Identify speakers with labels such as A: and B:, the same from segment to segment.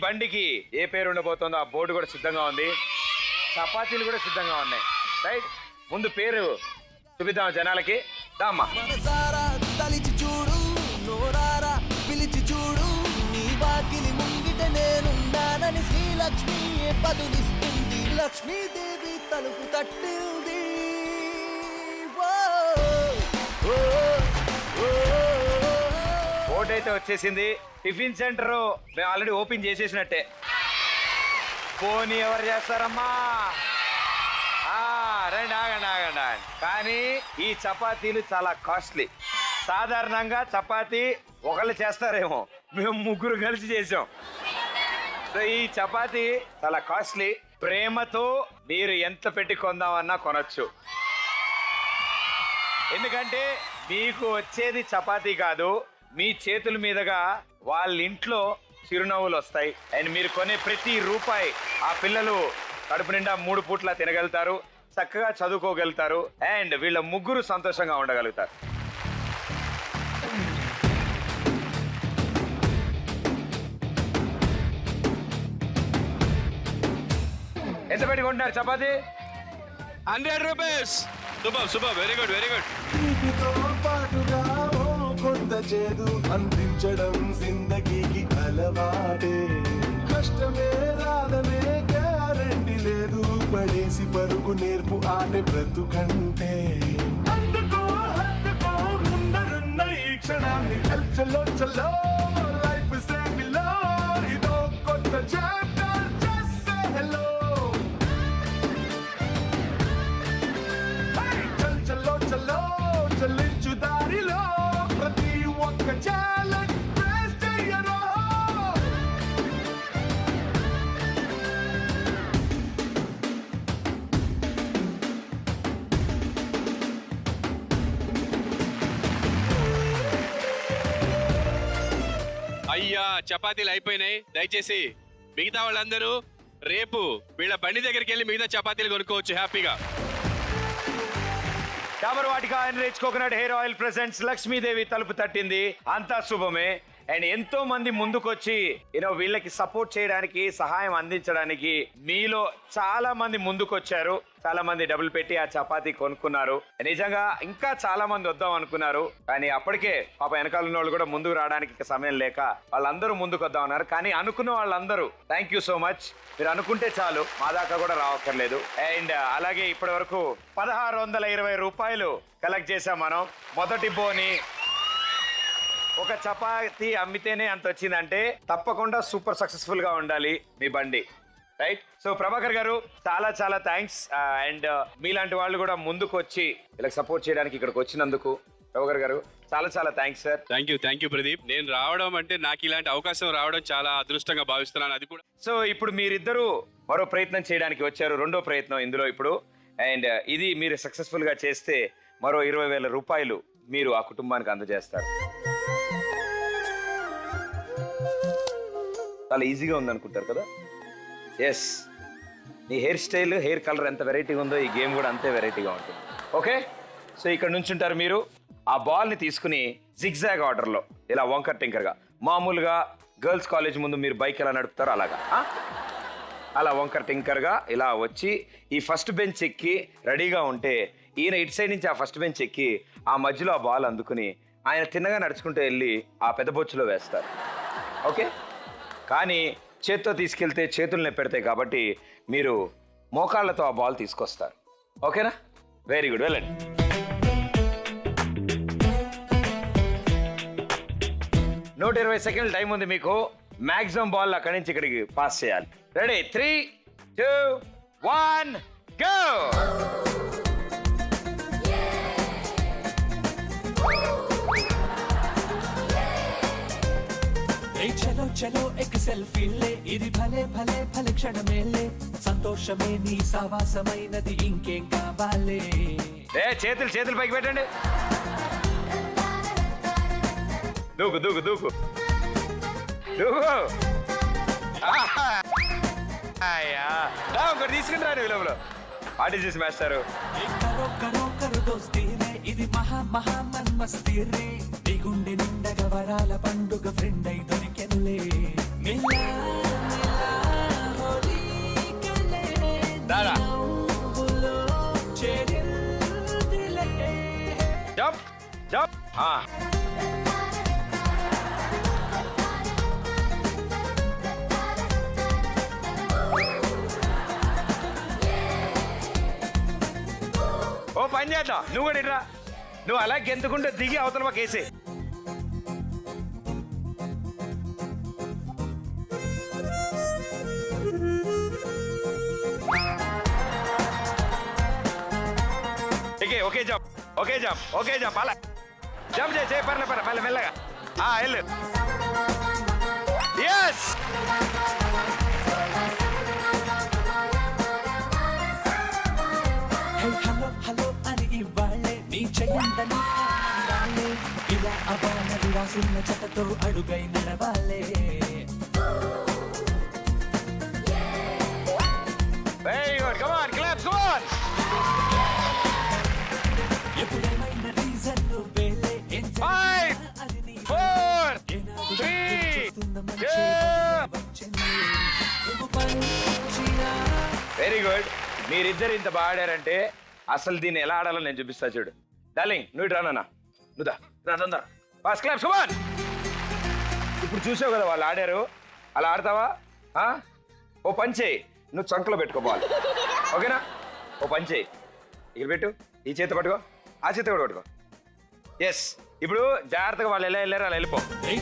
A: బండికి ఏ పేరు ఉండబోతుందో ఆ బోర్డు కూడా సిద్ధంగా ఉంది, చపాతీలు కూడా సిద్ధంగా ఉన్నాయి. రైట్, ముందు పేరు చూపిద్దాం జనాలకి. దామ్మా
B: తలిచి చూడు, నోరారా పిలిచి చూడు, నీ వాకిలి ముంగిట నేనున్నానని శ్రీలక్ష్మి బదులిస్తుంది. లక్ష్మీదేవి తలుపు తట్టింది.
A: బోర్డు అయితే వచ్చేసింది. టిఫిన్ సెంటర్ మేము ఆల్రెడీ ఓపెన్ చేసేసినట్టే. పోనీ ఎవరు చేస్తారమ్మా? రండి, ఆగండి ఆగండి ఆగండి. కానీ ఈ చపాతీలు చాలా కాస్ట్లీ. సాధారణంగా చపాతీ ఒకళ్ళు చేస్తారేమో, మేము ముగ్గురు కలిసి చేసాం. సో ఈ చపాతీ చాలా కాస్ట్లీ. ప్రేమతో మీరు ఎంత పెట్టి కొందామన్నా కొనొచ్చు. ఎందుకంటే మీకు వచ్చేది చపాతీ కాదు, మీ చేతుల మీదుగా వాళ్ళ ఇంట్లో చిరునవ్వులు వస్తాయి. అండ్ మీరు కొనే ప్రతి రూపాయి ఆ పిల్లలు కడుపు నిండా 3 పూట్ల తినగలుగుతారు, చక్కగా చదువుకోగలుగుతారు, అండ్ వీళ్ళ ముగ్గురు సంతోషంగా ఉండగలుగుతారు. ఎంత పెట్టుకుంటున్నారు chapati?
C: 100 rupees. Super super, very good very good.
D: కొంత చేదు అందించడం జిందగీకి అలవాటే. కష్టమే రాదనే గ్యారెంటీ లేదు, పడేసి పరుగు నేర్పు ఆటే బ్రతుకంటే. అందుకో హత్తుకో ముందరున్న ఈ క్షణాన్ని, చల్లో చల్లో లైఫ్ సేమిలో ఇదో కొత్త చాప్టర్. Just say hello. చల్లో చల్లో చల్లించు దారిలో ప్రతి ఒక్క ఛాలెంజ్ ఫేస్ చెయ్యరా.
C: అయ్యా చపాతీలు అయిపోయినాయి. దయచేసి మిగతా వాళ్ళందరూ రేపు వీళ్ళ బండి దగ్గరికి వెళ్ళి మిగతా చపాతీలు కొనుక్కోవచ్చు హ్యాపీగా.
A: Dabur Vatika enrich coconut hair oil presents Lakshmidevi తలుపు తట్టింది. అంతా శుభమే. అండ్ ఎంతో మంది ముందుకొచ్చి వీళ్ళకి సపోర్ట్ చేయడానికి, సహాయం అందించడానికి మీలో చాలా మంది ముందుకొచ్చారు. చాలా మంది డబ్బులు పెట్టి ఆ చపాతీ కొనుక్కున్నారు. నిజంగా ఇంకా చాలా మంది వద్దాం అనుకున్నారు, కానీ అప్పటికే పాప వెనకాల ఉన్న వాళ్ళు కూడా ముందుకు రావడానికి సమయం లేక వాళ్ళందరూ ముందుకు వద్దాం అన్నారు. కానీ అనుకున్న వాళ్ళందరూ థ్యాంక్ యూ సో మచ్. మీరు అనుకుంటే చాలు, మా దాకా కూడా రావక్కర్లేదు. అండ్ అలాగే ఇప్పటి వరకు 1620 రూపాయలు కలెక్ట్ చేసాం మనం. మొదటి బోని ఒక చపాతీ అమ్మితేనే అంత వచ్చిందంటే తప్పకుండా సూపర్ సక్సెస్ఫుల్ గా ఉండాలి మీ బండి. రైట్. సో ప్రభాకర్ గారు చాలా చాలా థ్యాంక్స్. అండ్ మీలాంటి వాళ్ళు కూడా ముందుకు వచ్చి ఇలా సపోర్ట్ చేయడానికి ఇక్కడికి వచ్చినందుకు ప్రభాకర్ గారు చాలా చాలా thanks sir.
C: Thank you Pradeep. నేను రావడం అంటే నాకు ఇలాంటి అవకాశం రావడం చాలా అదృష్టంగా భావిస్తున్నాను. అది కూడా.
A: సో ఇప్పుడు మీరిద్దరూ మరో ప్రయత్నం చేయడానికి వచ్చారు, రెండో ప్రయత్నం ఇందులో ఇప్పుడు. అండ్ ఇది మీరు సక్సెస్ఫుల్ గా చేస్తే మరో 20,000 రూపాయలు మీరు ఆ కుటుంబానికి అందజేస్తారు. చాలా ఈజీగా ఉందనుకుంటారు కదా? ఎస్, నీ హెయిర్ స్టైల్, హెయిర్ కలర్ ఎంత వెరైటీగా ఉందో ఈ గేమ్ కూడా అంతే వెరైటీగా ఉంటుంది. ఓకే, సో ఇక్కడ నుంచి ఉంటారు మీరు. ఆ బాల్ని తీసుకుని జిగ్జాగ్ ఆర్డర్లో ఇలా వంకర్ టింకర్గా, మామూలుగా గర్ల్స్ కాలేజ్ ముందు మీరు బైక్ ఎలా నడుపుతారో అలాగా, అలా వంకర్ టింకర్గా ఇలా వచ్చి ఈ ఫస్ట్ బెంచ్ ఎక్కి రెడీగా ఉంటే ఈయన ఇటు సైడ్ నుంచి ఆ ఫస్ట్ బెంచ్ ఎక్కి ఆ మధ్యలో ఆ బాల్ అందుకుని ఆయన తిన్నగా నడుచుకుంటూ వెళ్ళి ఆ పెద్ద బొచ్చులో వేస్తారు. ఓకే, కానీ చేత్తో తీసుకెళ్తే చేతులు నొప్పెడతాయి కాబట్టి మీరు మోకాళ్ళతో ఆ బాల్ తీసుకొస్తారు. ఓకేనా? వెరీ గుడ్, వెళ్ళండి. నూట 20 సెకండ్ల టైం ఉంది మీకు. మాక్సిమం బాల్ అక్కడి నుంచి ఇక్కడికి పాస్ చేయాలి. రెడీ? 3, 2, 1 గో.
B: చలో చలో ఎక్ సెల్ఫీ లే, ఇది భలే భలే భలే క్షణమేలే, సంతోషమే నీ సావాసమైనది ఇంకేం కావాలే.
A: చేతులు పైకి పెట్టండి. దూకు దూకు దూకు దూకు. ఒకటి తీసుకుంటారు విలువలో. What is this master?
B: కరో కరో కరో దోస్తీ రే, ఇది మహా మహా మన్మస్తీ రే, నీ గుండె నిండగ వరాల పండుగ ఫ్రెండ్ అయి దొరికెనులే.
A: జాబ్ ఓ పని చేద్దాం, నువ్వు కూడా ఇట్రా. నువ్వు అలా గెంతుకుంటే దిగి అవతల మాకు వేసే. Okay job okay job okay job అలా జంప్ చేయి పర్లే మళ్ళీ మెల్లగా వెళ్ళు. ఎస్
B: హలో హలో అని ఇవ్వాలే నీ చెయ్యందని ఆనందాలే. ఇలా అబానది రాసున్న చెత్తతో అడుగై నడవాలే.
A: Very good, come on claps, come on.
B: ఎప్పుడేమైనా రీజన్ నువ్వేలే.
A: 5 4 3 2. Very good. మీరిద్దరు ఇంత బాగా ఆడారంటే అసలు దీన్ని ఎలా ఆడాలో నేను చూపిస్తా చూడు. డార్లింగ్ నువ్వు ఇటు రానా, నువ్వు రా తొందర. First claps, come on. ఇప్పుడు చూసావు కదా వాళ్ళు ఆడారు, అలా ఆడతావా? ఓ పని చేయి, నువ్వు చంకలో పెట్టుకో బాల్, ఓకేనా? ఓ పని చేయి, ఇక్కడ పెట్టు, ఈ చేత పట్టుకో, ఆ చేత కూడా పట్టుకో. ఎస్, ఇప్పుడు జాగ్రత్తగా వాళ్ళు ఎలా వెళ్ళారు అలా వెళ్ళిపో.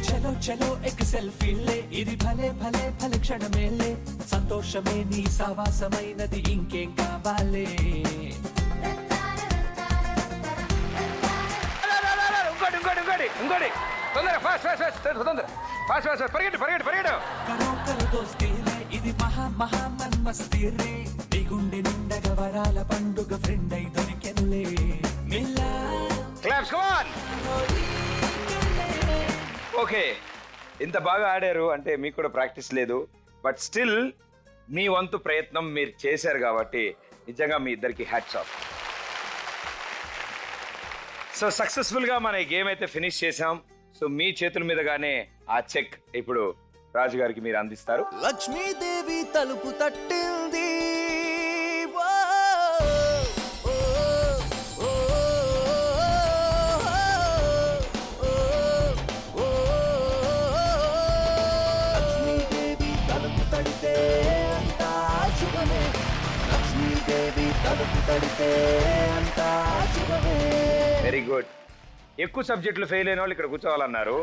B: చలో చలో ఎక్ సెల్ఫీలే, ఇది భలే భలే భలే క్షణమేలే. సంతోషమే నీ సావాసమైనది, ఇంకేం కావాలే?
A: ఇంకోటి తొందర, ఫాస్ట్ పరిగెట్టు.
B: కరో కరో దోస్తీరే, ఇది మహా మహా మన్మస్తీరే. నీ గుండె నిండగ వరాల పండుగ ఫ్రెండ్ అయి దొరికెనులే. మిల్లా
A: క్లాప్స్, కమ్ ఆన్. ఓకే, ఇంత బాగా ఆడారు అంటే మీకు కూడా ప్రాక్టీస్ లేదు, బట్ స్టిల్ మీ వంతు ప్రయత్నం మీరు చేశారు కాబట్టి నిజంగా మీ ఇద్దరికి హ్యాట్స్ ఆఫ్. సో సక్సెస్ఫుల్గా మన ఈ గేమ్ అయితే ఫినిష్ చేసాం. సో మీ చేతుల మీదగానే ఆ చెక్ ఇప్పుడు రాజు గారికి మీరు అందిస్తారు.
B: లక్ష్మీదేవి తలుపు తట్టింది. లక్ష్మీదేవి తలుపు తడితే అంతా శుభమే. లక్ష్మీదేవి తలుపు తడితే అంతా శుభమే.
A: Very good. ఎక్కువ సబ్జెక్టులు ఫెయిల్ అయిన వాళ్ళు ఇక్కడ కూర్చోవాలన్నారు,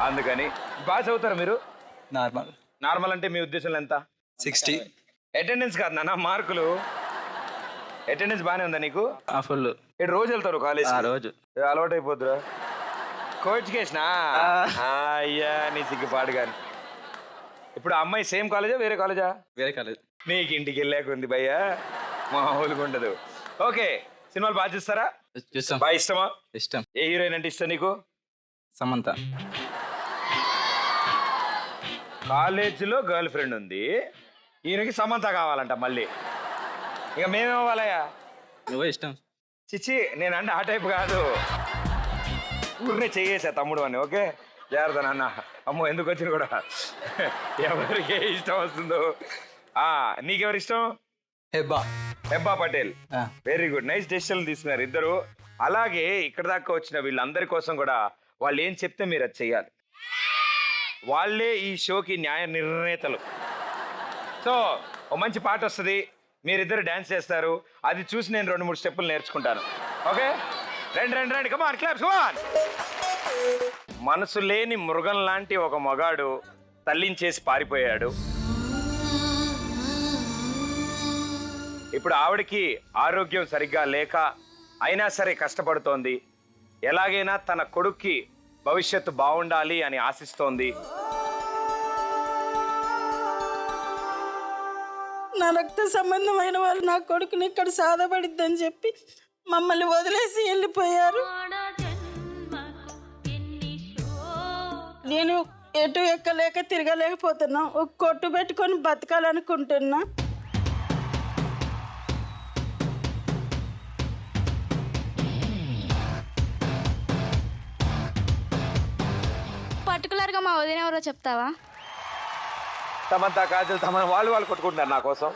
A: అందుకని. బాగా చదువుతారు మీరు? నార్మల్ అంటే మీ ఉద్దేశంలో ఎంత?
E: 60.
A: అటెండెన్స్ కాదు నాన్న, మార్కులు. అటెండెన్స్ బాగానే ఉందా నీకు?
E: ఫుల్.
A: ఇటు రోజు వెళ్తారు కాలేజ్?
E: రోజు.
A: అలవాటు అయిపోద్దురా. కోఎడ్యుకేషనా? అయ్యా నీ సిగ్గుపాటు కానీ. ఇప్పుడు ఆ అమ్మాయి సేమ్ కాలేజా వేరే కాలేజా?
E: వేరే కాలేజ్.
A: నీకు ఇంటికి వెళ్ళాక ఉంది భయ్యా, మామూలుగా ఉండదు. ఓకే, సినిమాలు బాగా చూస్తారా?
E: చూస్తాం.
A: బాగా ఇష్టమా?
E: ఇష్టం.
A: ఏ హీరోయిన్ అంటే ఇష్టం నీకు?
E: సమంత.
A: కాలేజీలో గర్ల్ ఫ్రెండ్ ఉంది, ఈయనకి సమంత కావాలంట మళ్ళీ. ఇక మేమేమవ్వాలయ్యా?
E: నువ్వే ఇష్టం.
A: చిచ్చి, నేనంటే ఆ టైప్ కాదు, ఊరినే చెయ్యేసా తమ్ముడు అని. ఓకే, జాగ్రత్త నాన్న. అమ్మో ఎందుకు వచ్చిన కూడా ఎవరికి ఏ ఇష్టం వస్తుందో. నీకెవరు ఇష్టం? Hebah Patel. Very good, nice decision తీసుకున్నారు ఇద్దరు. అలాగే ఇక్కడ దాకా వచ్చిన వీళ్ళందరి కోసం కూడా వాళ్ళు ఏం చెప్తే మీరు అది చెయ్యాలి. వాళ్ళే ఈ షోకి న్యాయ నిర్ణేతలు. సో ఓ మంచి పాట వస్తుంది, మీరిద్దరు డాన్స్ చేస్తారు, అది చూసి నేను 2-3 స్టెప్పులు నేర్చుకుంటాను. ఓకే, రండి come on, claps, come on. మనసు లేని మృగం లాంటి ఒక మగాడు తల్లించేసి పారిపోయాడు. ఇప్పుడు ఆవిడకి ఆరోగ్యం సరిగ్గా లేక అయినా సరే కష్టపడుతోంది. ఎలాగైనా తన కొడుక్కి భవిష్యత్తు బాగుండాలి అని ఆశిస్తోంది.
F: నా రక్త సంబంధమైన వాళ్ళు నా కొడుకుని ఇక్కడ సాధపడిద్దని చెప్పి మమ్మల్ని వదిలేసి వెళ్ళిపోయారు. నేను ఎటు ఎక్కలేక తిరగలేకపోతున్నా, ఒక కొట్టు పెట్టుకొని బతకాలనుకుంటున్నా.
G: పర్టికులర్గా మా వదిన ఎవరో చెప్తావా?
A: సమంత, కాజల్, వాళ్ళు కొట్టుకుంటున్నారు నా కోసం.